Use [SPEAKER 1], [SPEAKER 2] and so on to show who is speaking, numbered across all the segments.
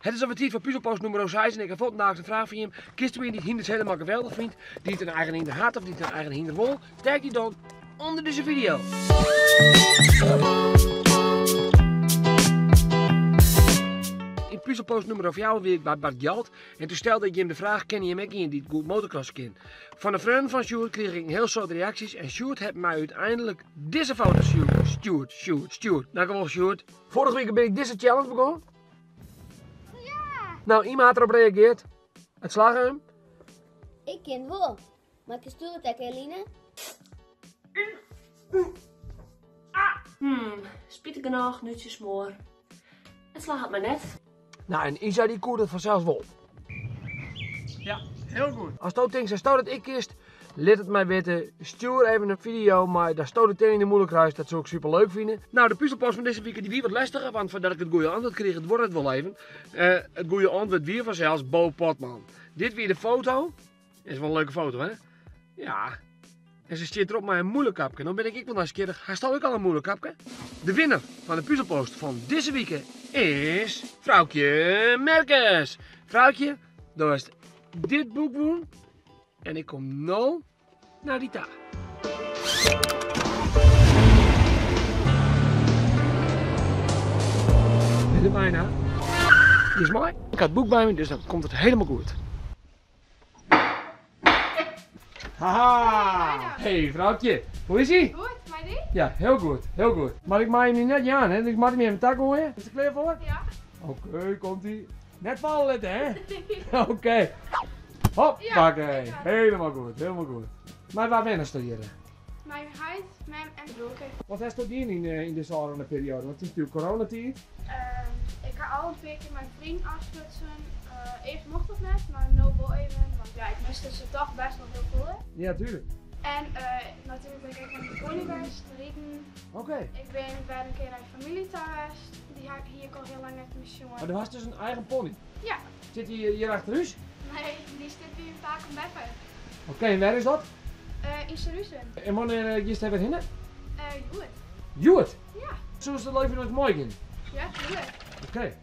[SPEAKER 1] Het is alweer tijd voor puzzelpost nummer 6 en ik heb vandaag een vraag van je. Kiest u die het hinders helemaal geweldig vindt, die het een eigen hinder had of die het een eigen hinder wil, tag die dan onder deze video. In puzzelpost nummer 4 weer bij Bart Gjalt en toen stelde ik hem de vraag, ken je hem ook in die het goed motocross kent? Van de vrienden van Sjoerd kreeg ik een heel soort reacties en Sjoerd heeft mij uiteindelijk deze foto Sjoerd. Dankjewel Sjoerd. Vorige week ben ik deze challenge begonnen. Nou, iemand had erop gereageerd. Het slagen hem.
[SPEAKER 2] Ik ken wel. Maar ik stuur het ook, Eline.
[SPEAKER 3] Spietig genoeg, nutjes moor. Het slaat mij net.
[SPEAKER 1] Nou, en Isa die koert het vanzelfs wel.
[SPEAKER 4] Ja, heel goed.
[SPEAKER 1] Als je denkt, ze stoot het ik kist, laat het mij weten. Stuur even een video, maar daar stoot het in de moeilijkheid. Dat zou ik super leuk vinden. Nou, de puzzelpost van deze week die wie wat lastiger, want voordat ik het goede antwoord kreeg, het wordt het wel even. Het goede antwoord weer vanzelfs Bo Potman. Dit weer de foto. Is wel een leuke foto, hè? Ja. En ze zit erop maar een moeilijk kapje. Dan ben ik wel nieuwsgierig. Hij staat ook al een moeilijk kapje. De winnaar van de puzzelpost van deze week is Vrouwtje Merkers. Vrouwtje, dat was dit boek doen. En ik kom nu naar die taak. Dit is bijna. Die is mooi. Ik had het boek bij me, dus dan komt het helemaal goed. Haha! Hey vrouwtje, hoe is ie?
[SPEAKER 5] Goed, maar die?
[SPEAKER 1] Ja, heel goed, heel goed. Maar ik maak hem nu net niet aan, hè? Dus ik mag hem even tak gooien. Is er klaar voor?
[SPEAKER 5] Ja.
[SPEAKER 1] Oké, komt ie. Net vallen, hè? Oké. Hop,
[SPEAKER 5] Ja,
[SPEAKER 1] pakken.
[SPEAKER 5] ja.
[SPEAKER 1] Helemaal goed, helemaal goed. Maar waar ben je studeren?
[SPEAKER 5] Mijn huid, mem en broeken.
[SPEAKER 1] Wat heeft dat hier in de zorgende periode? Want het is natuurlijk coronatijd.
[SPEAKER 5] Ik ga al een keer mijn vriend afsplitsen. Eerst mocht dat net, maar nu wel even. Want ja, ik miste ze toch best wel heel veel.
[SPEAKER 1] Ja, tuurlijk.
[SPEAKER 5] En natuurlijk ben ik ook aan de pony geweest, rijden.
[SPEAKER 1] Oké.
[SPEAKER 5] Ik ben bij een keer naar een familie thuis. Die heb ik hier al heel lang net met jongen.
[SPEAKER 1] Maar er was dus een eigen pony.
[SPEAKER 5] Ja,
[SPEAKER 1] Zit hij hier achter huis?
[SPEAKER 5] nee, die zit hier een taak om beffen.
[SPEAKER 1] Oké, en waar is dat?
[SPEAKER 5] In Sarusen.
[SPEAKER 1] En wanneer je staat weer heen?
[SPEAKER 5] Goed.
[SPEAKER 1] Joet.
[SPEAKER 5] Ja,
[SPEAKER 1] Zo is het leven nog morgen.
[SPEAKER 5] ja, goed.
[SPEAKER 1] Oké,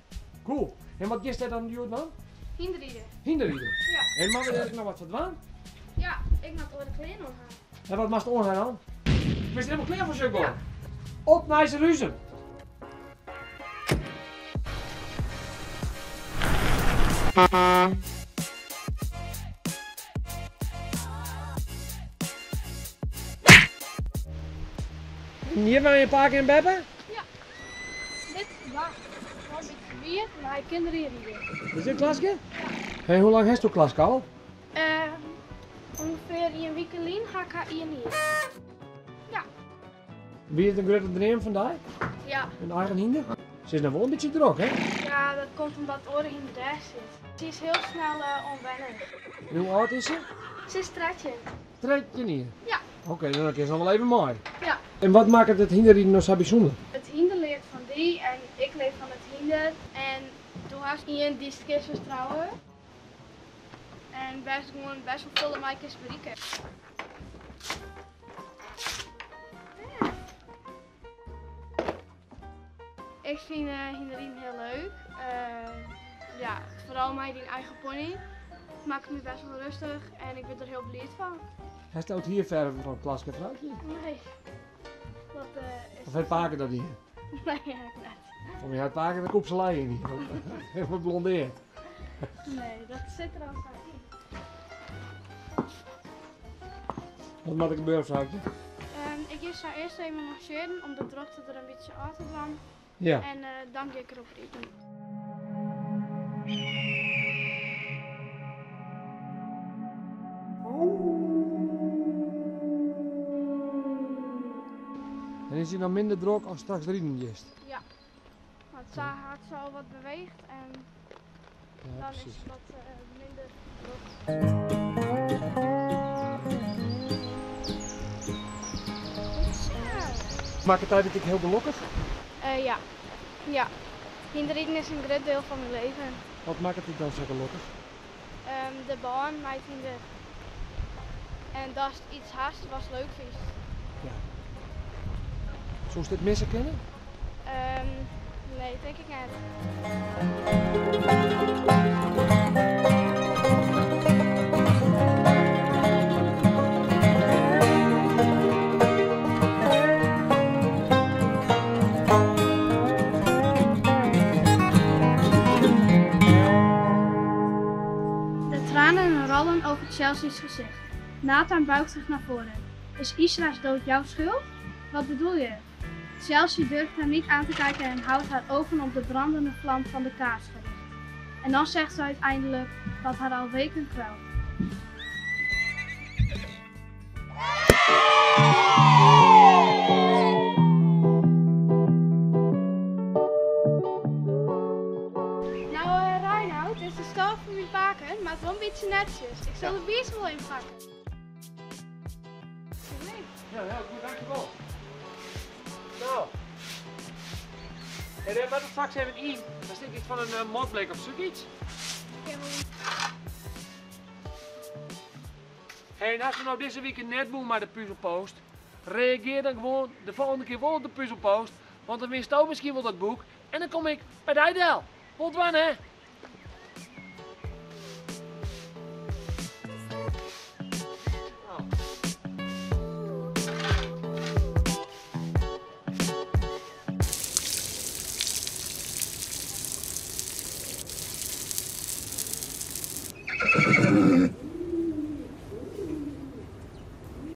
[SPEAKER 1] cool. En wat is dat dan, Joet dan?
[SPEAKER 5] Hinderrijden.
[SPEAKER 1] Hinderrijden.
[SPEAKER 5] Ja.
[SPEAKER 1] En mag er nog wat verdwaan?
[SPEAKER 5] Ja, ik mag door de kleren gaan.
[SPEAKER 1] En wat mag het ongaan dan? Ben je helemaal klaar voor Sukkel?
[SPEAKER 5] Ja.
[SPEAKER 1] Op naar Sarusen. Hier ben je een paar keer in Beppen?
[SPEAKER 5] Dit was een beetje verweerd, maar ik kinderen hier.
[SPEAKER 1] Is dit een klasje? Hey, hoe lang heeft je klasje al?
[SPEAKER 5] Ongeveer een week geleden ga ik hier niet. Ja.
[SPEAKER 1] Wie is een grote dream vandaag?
[SPEAKER 5] Ja.
[SPEAKER 1] Een eigen hinder? Ze is nou wel een beetje druk, hè?
[SPEAKER 5] Ja, dat komt omdat het oren in de rest zit. Ze is heel snel onwennig.
[SPEAKER 1] En hoe oud is ze?
[SPEAKER 5] Ze is stretchen.
[SPEAKER 1] Trek je niet?
[SPEAKER 5] Ja.
[SPEAKER 1] Oké, dan is het nog wel even mooi.
[SPEAKER 5] Ja.
[SPEAKER 1] En wat maakt het hinderrijden nog zo bijzonder?
[SPEAKER 5] Het hinder leert van die en ik leer van het hinder. En toen was iemand die is vertrouwen. En best wel veel mij is bereiken. Ja. Ik vind hinderrijden heel leuk. Ja, vooral mij die eigen pony. Het maakt me best wel rustig en ik ben er heel blij van.
[SPEAKER 1] Hij staat hier ver van het klasje vrouwtje.
[SPEAKER 5] Nee. Dat is...
[SPEAKER 1] Of heeft Paken dat hier?
[SPEAKER 5] Nee, eigenlijk net.
[SPEAKER 1] Of je hebt Paken de koepselij in hier. Helemaal blondeerd.
[SPEAKER 5] Nee, dat zit er al van in.
[SPEAKER 1] Wat moet er gebeuren, vrouwtje?
[SPEAKER 5] Ik zou eerst even masseren om de drukte er een beetje uit te gaan.
[SPEAKER 1] Ja.
[SPEAKER 5] En dan ga ik erop eten.
[SPEAKER 1] En is hij dan minder druk als straks rijden is?
[SPEAKER 5] Ja. Want het hart zo wat beweegt en
[SPEAKER 1] Ja,
[SPEAKER 5] dan is
[SPEAKER 1] precies.
[SPEAKER 5] het wat minder druk.
[SPEAKER 1] Maakt het uit dat ik heel gelukkig?
[SPEAKER 5] Ja. Ja. Hinderrijden is een groot deel van mijn leven.
[SPEAKER 1] Wat maakt het dan zo gelukkig?
[SPEAKER 5] De baan, mijn vrienden. En dat is iets haast was leuk vies.
[SPEAKER 1] Zou je dit missen kennen?
[SPEAKER 5] Nee, denk ik niet. rallen over Chelsea's gezicht. Nathan buigt zich naar voren. Is Isra's dood jouw schuld? Wat bedoel je? Chelsea durft hem niet aan te kijken en houdt haar ogen op de brandende vlam van de kaars gericht. En dan zegt ze uiteindelijk wat haar al weken kwelt. Reinoud, dit is de stal van mijn baken, maar het wel een beetje netjes. Ik zal de biertje wel inpakken.
[SPEAKER 1] Ja, heel goed, dankjewel. Zo. En wat er straks even in? Daar steek iets van een mondblik of zoiets. En als we nou deze week net doen met de puzzelpost, reageer dan gewoon de volgende keer wel op de puzzelpost, want dan winst ook misschien wel dat boek en dan kom ik bij de uitdeel. Tot wanneer?